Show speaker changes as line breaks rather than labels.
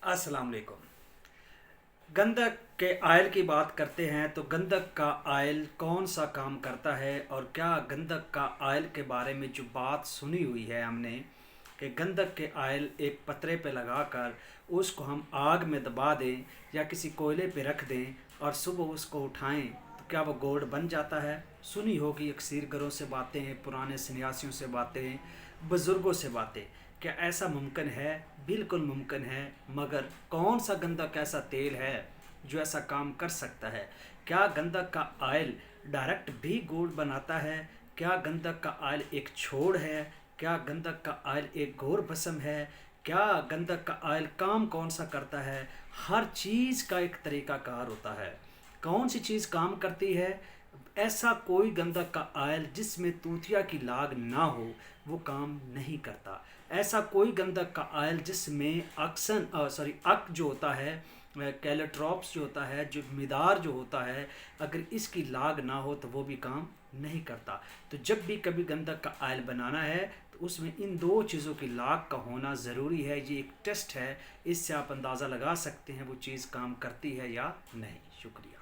अस्सलाम वालेकुम। गंधक के आयल की बात करते हैं तो गंधक का आयल कौन सा काम करता है, और क्या गंधक का आयल के बारे में जो बात सुनी हुई है हमने कि गंधक के आयल एक पतरे पे लगाकर उसको हम आग में दबा दें या किसी कोयले पे रख दें और सुबह उसको उठाएं तो क्या वो गोल्ड बन जाता है। सुनी होगी अक्सर घरों से बातें, पुराने सन्यासियों से बातें, बुज़ुर्गों से बातें। क्या ऐसा मुमकिन है? बिल्कुल मुमकिन है। मगर कौन सा गंधक ऐसा तेल है जो ऐसा काम कर सकता है? क्या गंधक का आयल डायरेक्ट भी गोल्ड बनाता है? क्या गंधक का आयल एक छोड़ है? क्या गंधक का आयल एक घोर भस्म है? क्या गंधक का आयल काम कौन सा करता है? हर चीज़ का एक तरीकाकार होता है। कौन सी चीज़ काम करती है? ऐसा कोई गंधक का आयल जिसमें तूतिया की लाग ना हो वो काम नहीं करता। ऐसा कोई गंधक का आयल जिसमें अक जो होता है, कैलोट्रॉप्स जो होता है, जो मिदार जो होता है, अगर इसकी लाग ना हो तो वो भी काम नहीं करता। तो जब भी कभी गंधक का आयल बनाना है तो उसमें इन दो चीज़ों की लाग का होना ज़रूरी है। ये एक टेस्ट है, इससे आप अंदाज़ा लगा सकते हैं वो चीज़ काम करती है या नहीं। शुक्रिया।